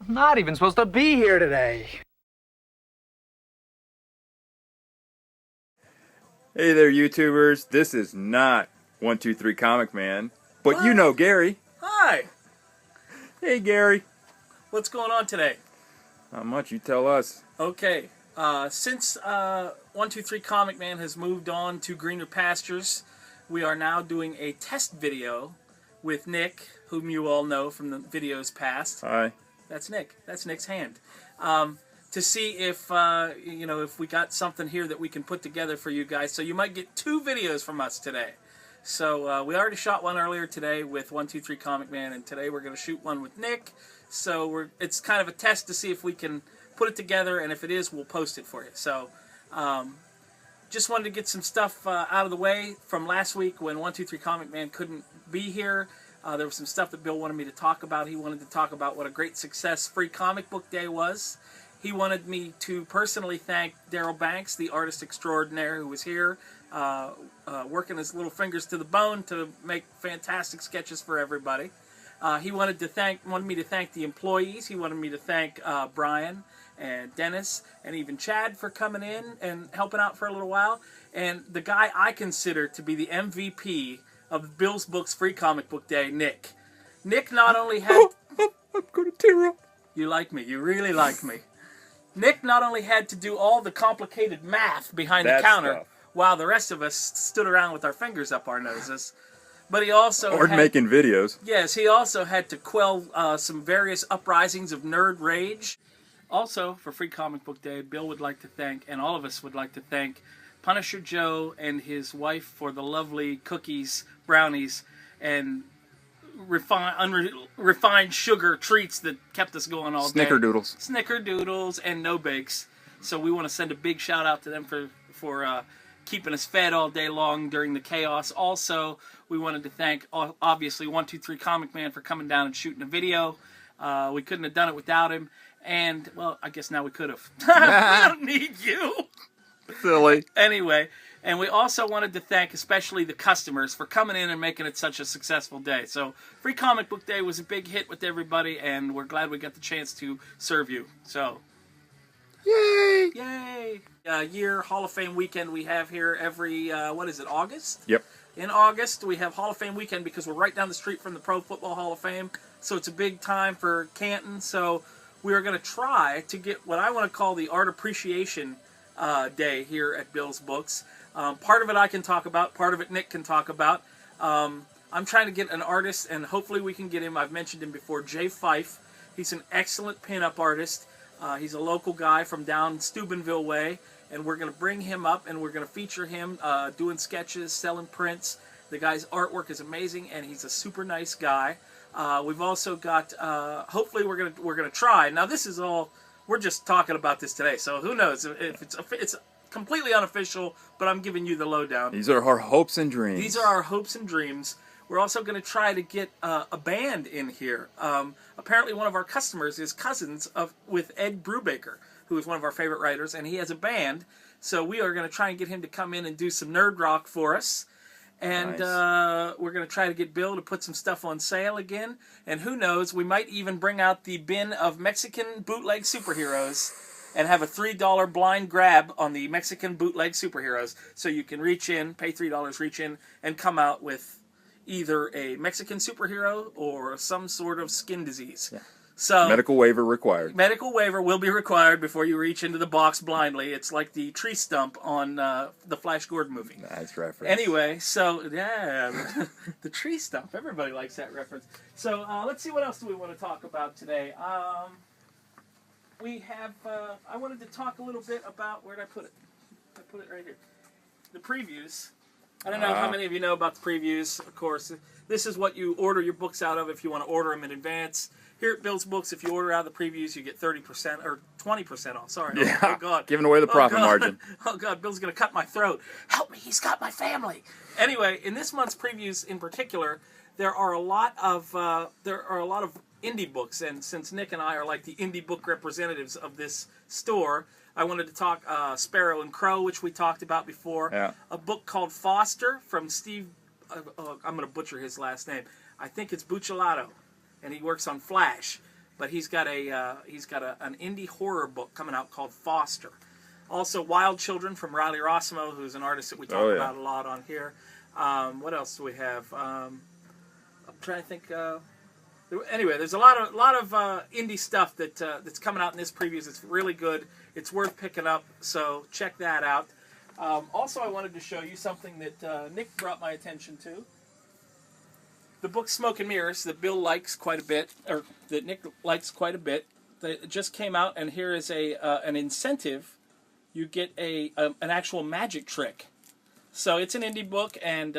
not even supposed to be here today. Hey there, YouTubers. This is not 123 Comic Man, but you know Gary. Hi. Hey, Gary. What's going on today? Not much. You tell us. Okay. Since 123 Comic Man has moved on to greener pastures, we are now doing a test video with Nick, whom you all know from the videos past. Hi. That's Nick. That's Nick's hand. To see if if we got something here that we can put together for you guys. So you might get 2 videos from us today. So we already shot one earlier today with 123 Comic Man, and today we're going to shoot one with Nick. So it's kind of a test to see if we can put it together, and if it is, we'll post it for you. So just wanted to get some stuff out of the way from last week when 123 Comic Man couldn't be here. There was some stuff that Bill wanted me to talk about. He wanted to talk about what a great success Free Comic Book Day was. He wanted me to personally thank Daryl Banks, the artist extraordinaire who was here, working his little fingers to the bone to make fantastic sketches for everybody. He wanted me to thank the employees. He wanted me to thank Brian and Dennis and even Chad for coming in and helping out for a little while. And the guy I consider to be the MVP of Bill's Books Free Comic Book Day, Nick. Nick not only had... I'm going to tear up. You like me. You really like me. Nick not only had to do all the complicated math behind the counter while the rest of us stood around with our fingers up our noses, but he also making videos. Yes, he also had to quell some various uprisings of nerd rage. Also, for Free Comic Book Day, Bill would like to thank, and all of us would like to thank, Punisher Joe and his wife for the lovely cookies, brownies, and refined sugar treats that kept us going all day. Snickerdoodles. Snickerdoodles and no bakes. So we want to send a big shout out to them for keeping us fed all day long during the chaos. Also, we wanted to thank, obviously, 123 Comic Man for coming down and shooting a video. We couldn't have done it without him. And, well, I guess now we could have. We don't need you. Silly. Anyway, and we also wanted to thank especially the customers for coming in and making it such a successful day. So, Free Comic Book Day was a big hit with everybody, and we're glad we got the chance to serve you. So, yay! Yay! Year Hall of Fame weekend we have here every, August? Yep. In August, we have Hall of Fame weekend because we're right down the street from the Pro Football Hall of Fame. So it's a big time for Canton. So we are going to try to get what I want to call the Art Appreciation Day here at Bill's Books. Part of it I can talk about. Part of it Nick can talk about. I'm trying to get an artist, and hopefully we can get him. I've mentioned him before, Jay Fife. He's an excellent pinup artist. He's a local guy from down Steubenville way. And we're going to bring him up, and we're going to feature him doing sketches, selling prints. The guy's artwork is amazing, and he's a super nice guy. We've also got. Hopefully, we're gonna try. Now, this is all. We're just talking about this today, so who knows if it's completely unofficial. But I'm giving you the lowdown. These are our hopes and dreams. These are our hopes and dreams. We're also going to try to get a band in here. Apparently, one of our customers is cousins with Ed Brubaker, who is one of our favorite writers, and he has a band. So we are going to try and get him to come in and do some nerd rock for us. And nice. We're going to try to get Bill to put some stuff on sale again. And who knows, we might even bring out the bin of Mexican bootleg superheroes and have a $3 blind grab on the Mexican bootleg superheroes. So you can reach in, pay $3, reach in, and come out with either a Mexican superhero or some sort of skin disease. Yeah. So medical waiver required. Medical waiver will be required before you reach into the box blindly. It's like the tree stump on the Flash Gordon movie. Nice reference. Anyway, so yeah, the tree stump. Everybody likes that reference. So let's see, what else do we want to talk about today? We have. I wanted to talk a little bit about, where did I put it? I put it right here. The previews. I don't know how many of you know about the previews. Of course, this is what you order your books out of if you want to order them in advance. Here at Bill's Books, if you order out of the previews, you get 30% or 20% off. Sorry. Yeah. Oh, God. Giving away the profit margin. Oh, God. Bill's going to cut my throat. Help me. He's got my family. Anyway, in this month's previews in particular, there are a lot of indie books. And since Nick and I are like the indie book representatives of this store, I wanted to talk Sparrow and Crow, which we talked about before. Yeah. A book called Foster from Steve, I'm going to butcher his last name. I think it's Buccellato. And he works on Flash. but he's got an indie horror book coming out called Foster. Also, Wild Children from Riley Rossimo, who's an artist that we talk about a lot on here. What else do we have? I'm trying to think. Anyway, there's a lot of indie stuff that's coming out in this previews. It's really good. It's worth picking up. So check that out. Also, I wanted to show you something that Nick brought my attention to. The book Smoke and Mirrors that Bill likes quite a bit, or that Nick likes quite a bit. It just came out, and here is an incentive. You get an actual magic trick. So it's an indie book, and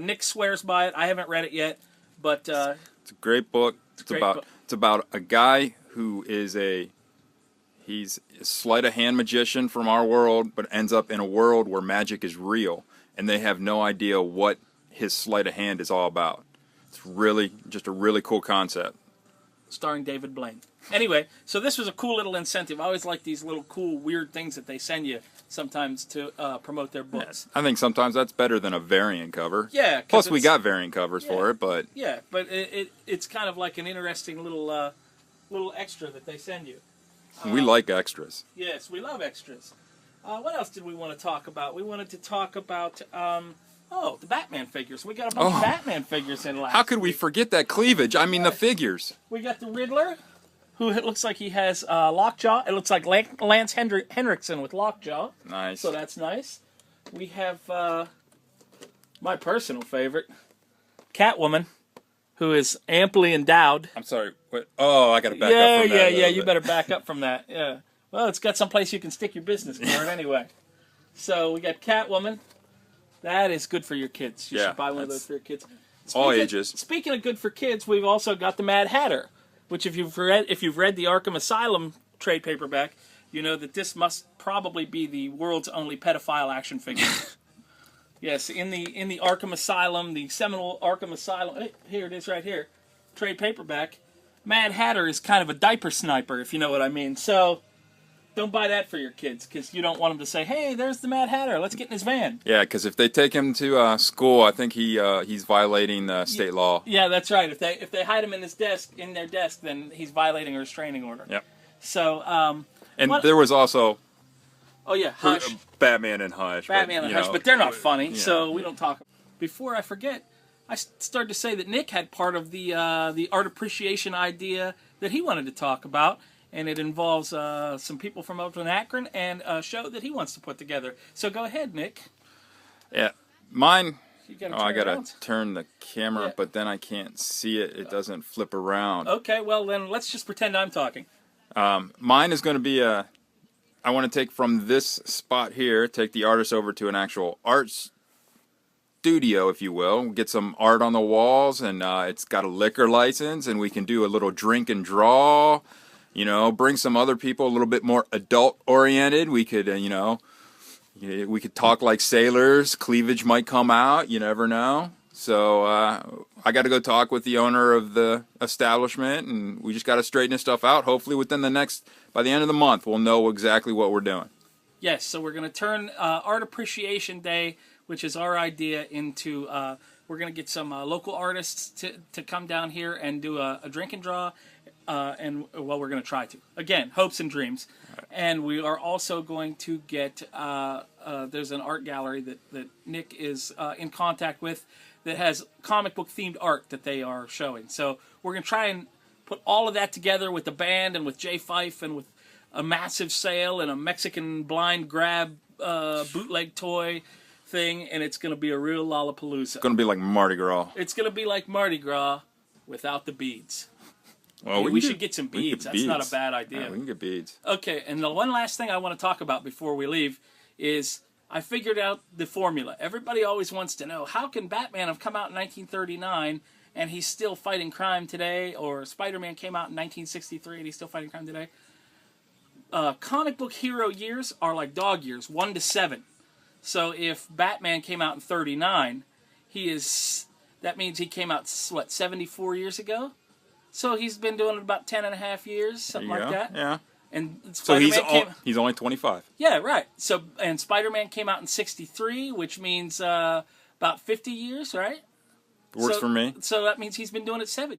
Nick swears by it. I haven't read it yet, but it's a great book. It's about a guy who is he's a sleight of hand magician from our world, but ends up in a world where magic is real, and they have no idea what his sleight of hand is all about. It's really just a really cool concept. Starring David Blaine. Anyway, so this was a cool little incentive. I always like these little cool, weird things that they send you sometimes to promote their books. I think sometimes that's better than a variant cover. Yeah. Plus, we got variant covers for it, but... Yeah, but it's kind of like an interesting little extra that they send you. We like extras. Yes, we love extras. What else did we want to talk about? We wanted to talk about... the Batman figures. We got a bunch of Batman figures in last How could we forget that cleavage? I mean, the figures. We got the Riddler, who it looks like he has Lockjaw. It looks like Lance Henriksen with Lockjaw. Nice. So that's nice. We have my personal favorite, Catwoman, who is amply endowed. I'm sorry. What? Oh, I got to back up from that. Yeah. You better back up from that. Yeah. Well, it's got someplace you can stick your business card anyway. So we got Catwoman. That is good for your kids. You should buy one of those for your kids. All ages. Speaking of good for kids, we've also got the Mad Hatter, which if you've read the Arkham Asylum trade paperback, you know that this must probably be the world's only pedophile action figure. Yes, in the Arkham Asylum, the seminal Arkham Asylum, here it is right here, trade paperback, Mad Hatter is kind of a diaper sniper, if you know what I mean. So don't buy that for your kids, because you don't want them to say, "Hey, there's the Mad Hatter. Let's get in his van." Yeah, because if they take him to school, I think he's violating state law. Yeah, that's right. If they hide him in their desk, then he's violating a restraining order. Yep. So there was also Hush, Batman and Hush. Batman and Hush, but they're not funny, Yeah. so we don't talk. Before I forget, I started to say that Nick had part of the art appreciation idea that he wanted to talk about. And it involves some people from over in Akron and a show that he wants to put together. So go ahead, Nick. Yeah, mine. I gotta turn the camera, but then I can't see it. It doesn't flip around. Okay, well then let's just pretend I'm talking. Mine is going to be I want to take from this spot here, take the artist over to an actual art studio, if you will. Get some art on the walls, and it's got a liquor license, and we can do a little drink and draw. You know, bring some other people a little bit more adult-oriented. We could, we could talk like sailors. Cleavage might come out. You never know. So I got to go talk with the owner of the establishment, and we just got to straighten this stuff out. Hopefully by the end of the month, we'll know exactly what we're doing. Yes, so we're going to turn Art Appreciation Day, which is our idea, into... we're going to get some local artists to come down here and do a drink and draw. We're going to try to. Again, hopes and dreams. Right. And we are also going to get, there's an art gallery that Nick is in contact with that has comic book themed art that they are showing. So we're going to try and put all of that together with the band and with Jay Fife and with a massive sale and a Mexican blind grab bootleg toy thing, and it's going to be a real Lollapalooza. It's going to be like Mardi Gras. It's going to be like Mardi Gras without the beads. Well, we should get some beads. That's not a bad idea. Yeah, we can get beads. Okay, and the one last thing I want to talk about before we leave is I figured out the formula. Everybody always wants to know, how can Batman have come out in 1939 and he's still fighting crime today, or Spider-Man came out in 1963 and he's still fighting crime today? Comic book hero years are like dog years, 1 to 7. So if Batman came out in 39, that means he came out, 74 years ago? So he's been doing it about 10 and a half years, something like that. Yeah. And Spider-Man he's only 25. Yeah, right. And Spider-Man came out in 63, which means about 50 years, right? Works for me. So that means he's been doing it 7